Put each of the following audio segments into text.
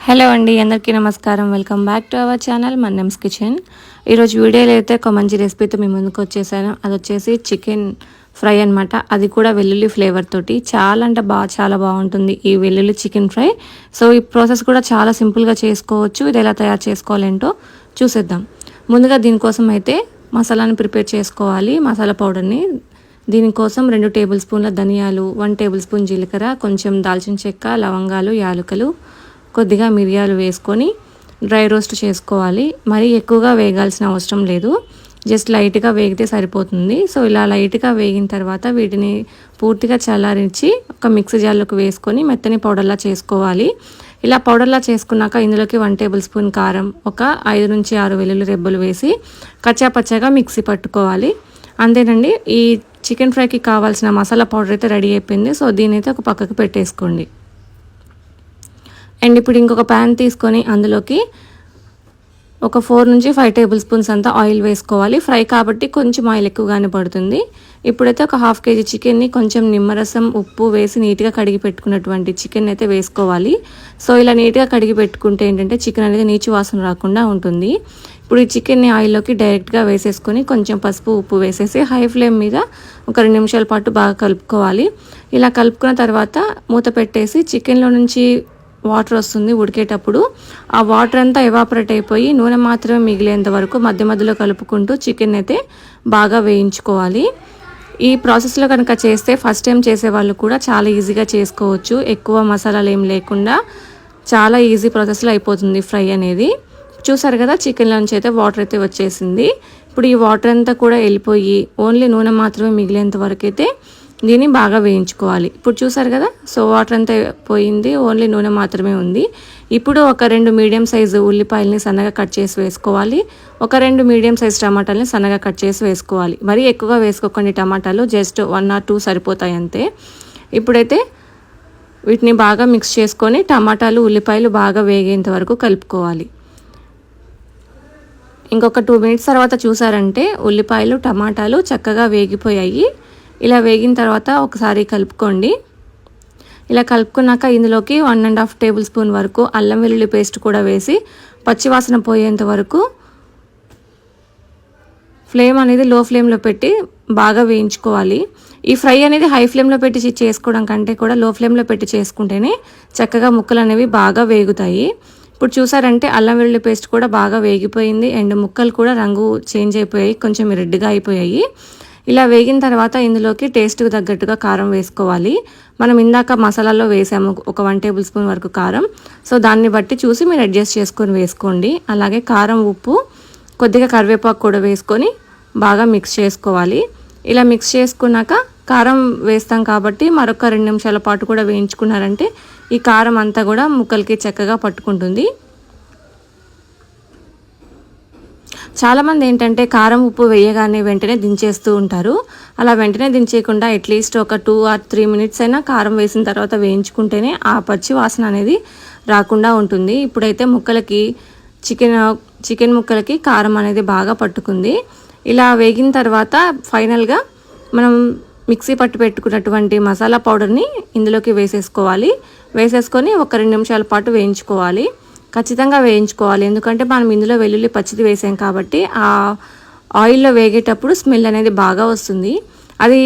Hello అండి, అందరికీ నమస్కారం. Welcome back to our channel Mannam's kitchen. ఈరోజు వీడియోలో అయితే ఒక మంచి రెసిపీతో మీ ముందుకు వచ్చేసాను. అది వచ్చేసి చికెన్ ఫ్రై అనమాట. అది కూడా వెల్లుల్లి ఫ్లేవర్ తోటి చాలా అంటే చాలా బాగుంటుంది ఈ వెల్లుల్లి చికెన్ ఫ్రై. సో ఈ ప్రాసెస్ కూడా చాలా సింపుల్గా చేసుకోవచ్చు. ఇది ఎలా తయారు చేసుకోవాలేంటో చూసేద్దాం. ముందుగా దీనికోసం అయితే మసాలాని ప్రిపేర్ చేసుకోవాలి. మసాలా పౌడర్ని దీనికోసం 2 టేబుల్ స్పూన్ల ధనియాలు, 1 టేబుల్ స్పూన్ జీలకర్ర, కొంచెం దాల్చిన చెక్క, లవంగాలు, యాలకులు, కొద్దిగా మిరియాలు వేసుకొని డ్రై రోస్ట్ చేసుకోవాలి. మరీ ఎక్కువగా వేగాల్సిన అవసరం లేదు, జస్ట్ లైట్గా వేగితే సరిపోతుంది. సో ఇలా లైట్గా వేగిన తర్వాత వీటిని పూర్తిగా చల్లారించి ఒక మిక్సీ జార్లోకి వేసుకొని మెత్తని పౌడర్లా చేసుకోవాలి. ఇలా పౌడర్లా చేసుకున్నాక ఇందులోకి 1 టేబుల్ స్పూన్ కారం, ఒక 5 నుంచి 6 వెల్లుల్లి రెబ్బలు వేసి కచ్చాపచ్చాగా మిక్సీ పట్టుకోవాలి. అంతేనండి, ఈ చికెన్ ఫ్రైకి కావాల్సిన మసాలా పౌడర్ అయితే రెడీ అయిపోయింది. సో దీని అయితే ఒక పక్కకు పెట్టేసుకోండి. అండ్ ఇప్పుడు ఇంకొక ప్యాన్ తీసుకొని అందులోకి ఒక 4 నుంచి 5 టేబుల్ స్పూన్స్ అంతా ఆయిల్ వేసుకోవాలి. ఫ్రై కాబట్టి కొంచెం ఆయిల్ ఎక్కువగానే పడుతుంది. ఇప్పుడైతే ఒక 1/2 కేజీ చికెన్ని కొంచెం నిమ్మరసం, ఉప్పు వేసి నీట్గా కడిగి పెట్టుకున్నటువంటి చికెన్ అయితే వేసుకోవాలి. సో ఇలా నీట్గా కడిగి పెట్టుకుంటే ఏంటంటే చికెన్ అనేది నీచు వాసన రాకుండా ఉంటుంది. ఇప్పుడు ఈ చికెన్ని ఆయిల్లోకి డైరెక్ట్గా వేసేసుకొని కొంచెం పసుపు, ఉప్పు వేసేసి హై ఫ్లేమ్ మీద ఒక 2 నిమిషాల పాటు బాగా కలుపుకోవాలి. ఇలా కలుపుకున్న తర్వాత మూత పెట్టేసి చికెన్లో నుంచి వాటర్ వస్తుంది ఉడికేటప్పుడు. ఆ వాటర్ అంతా ఎవాపరేట్ అయిపోయి నూనె మాత్రమే మిగిలేంత వరకు మధ్య మధ్యలో కలుపుకుంటూ చికెన్ అయితే బాగా వేయించుకోవాలి. ఈ ప్రాసెస్లో కనుక చేస్తే ఫస్ట్ టైం చేసే వాళ్ళు కూడా చాలా ఈజీగా చేసుకోవచ్చు. ఎక్కువ మసాలాలు ఏం లేకుండా చాలా ఈజీ ప్రాసెస్లో అయిపోతుంది ఫ్రై అనేది. చూసారు కదా, చికెన్లోంచి అయితే వాటర్ అయితే వచ్చేసింది. ఇప్పుడు ఈ వాటర్ అంతా కూడా వెళ్ళిపోయి ఓన్లీ నూనె మాత్రమే మిగిలేంత వరకు అయితే దీన్ని బాగా వేయించుకోవాలి. ఇప్పుడు చూసారు కదా, సో వాటర్ అంతా పోయింది, ఓన్లీ నూనె మాత్రమే ఉంది. ఇప్పుడు ఒక 2 మీడియం సైజు ఉల్లిపాయలని సన్నగా కట్ చేసి వేసుకోవాలి. ఒక 2 మీడియం సైజు టమాటాలని సన్నగా కట్ చేసి వేసుకోవాలి. మరీ ఎక్కువగా వేసుకోకండి టమాటాలు, జస్ట్ 1 or 2 సరిపోతాయి అంతే. ఇప్పుడైతే వీటిని బాగా మిక్స్ చేసుకొని టమాటాలు, ఉల్లిపాయలు బాగా వేగేంత వరకు కలుపుకోవాలి. ఇంకొక 2 మినిట్స్ తర్వాత చూసారంటే ఉల్లిపాయలు, టమాటాలు చక్కగా వేగిపోయాయి. ఇలా వేగిన తర్వాత ఒకసారి కలుపుకోండి. ఇలా కలుపుకున్నాక ఇందులోకి 1.5 టేబుల్ స్పూన్ వరకు అల్లం వెల్లుల్లి పేస్ట్ కూడా వేసి పచ్చివాసన పోయేంత వరకు ఫ్లేమ్ అనేది లో ఫ్లేమ్లో పెట్టి బాగా వేయించుకోవాలి. ఈ ఫ్రై అనేది హై ఫ్లేమ్లో పెట్టి చేసుకోవడం కంటే కూడా లో ఫ్లేమ్లో పెట్టి చేసుకుంటేనే చక్కగా ముక్కలు అనేవి బాగా వేగుతాయి. ఇప్పుడు చూసారంటే అల్లం వెల్లుల్లి పేస్ట్ కూడా బాగా వేగిపోయింది అండ్ ముక్కలు కూడా రంగు చేంజ్ అయిపోయాయి, కొంచెం రెడ్గా అయిపోయాయి. ఇలా వేగిన తర్వాత ఇందులోకి టేస్ట్కి తగ్గట్టుగా కారం వేసుకోవాలి. మనం ఇందాక మసాలాలో వేసాము ఒక 1 టేబుల్ స్పూన్ వరకు కారం. సో దాన్ని బట్టి చూసి మీరు అడ్జస్ట్ చేసుకొని వేసుకోండి. అలాగే కారం, ఉప్పు, కొద్దిగా కరివేపాకు కూడా వేసుకొని బాగా మిక్స్ చేసుకోవాలి. ఇలా మిక్స్ చేసుకున్నాక కారం వేస్తాం కాబట్టి మరొక 2 నిమిషాల పాటు కూడా వేయించుకున్నారంటే ఈ కారం అంతా కూడా ముక్కలకి చక్కగా పట్టుకుంటుంది. చాలామంది ఏంటంటే కారం, ఉప్పు వేయగానే వెంటనే దించేస్తూ ఉంటారు. అలా వెంటనే దించేయకుండా అట్లీస్ట్ ఒక 2 or 3 మినిట్స్ అయినా కారం వేసిన తర్వాత వేయించుకుంటేనే ఆ పచ్చి వాసన అనేది రాకుండా ఉంటుంది. ఇప్పుడైతే ముక్కలకి చికెన్ ముక్కలకి కారం అనేది బాగా పట్టుకుంది. ఇలా వేగిన తర్వాత ఫైనల్గా మనం మిక్సీ పట్టి పెట్టుకున్నటువంటి మసాలా పౌడర్ని ఇందులోకి వేసేసుకోవాలి. వేసేసుకొని ఒక 2 నిమిషాల పాటు వేయించుకోవాలి. ఖచ్చితంగా వేయించుకోవాలి, ఎందుకంటే మనం ఇందులో వెల్లుల్లి పచ్చిది వేసాం కాబట్టి ఆ ఆయిల్లో వేగేటప్పుడు స్మెల్ అనేది బాగా వస్తుంది. అది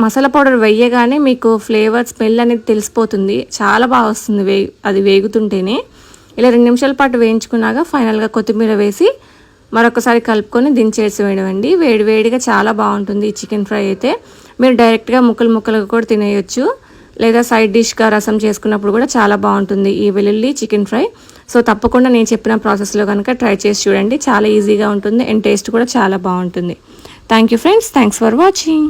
మసాలా పౌడర్ వేయగానే మీకు ఫ్లేవర్, స్మెల్ అనేది తెలిసిపోతుంది, చాలా బాగా వస్తుంది అది వేగుతుంటేనే. ఇలా 2 నిమిషాల పాటు వేయించుకున్నాక ఫైనల్గా కొత్తిమీర వేసి మరొకసారి కలుపుకొని దించేసి వేయడమండి. వేడివేడిగా చాలా బాగుంటుంది ఈ చికెన్ ఫ్రై అయితే. మీరు డైరెక్ట్గా ముక్కలుగా కూడా తినేయొచ్చు, లేదా సైడ్ డిష్గా రసం చేసుకున్నప్పుడు కూడా చాలా బాగుంటుంది ఈ వెల్లుల్లి చికెన్ ఫ్రై. సో తప్పకుండా నేను చెప్పిన ప్రాసెస్లో కనుక ట్రై చేసి చూడండి, చాలా ఈజీగా ఉంటుంది అండ్ టేస్ట్ కూడా చాలా బాగుంటుంది. Thank you friends, thanks for watching.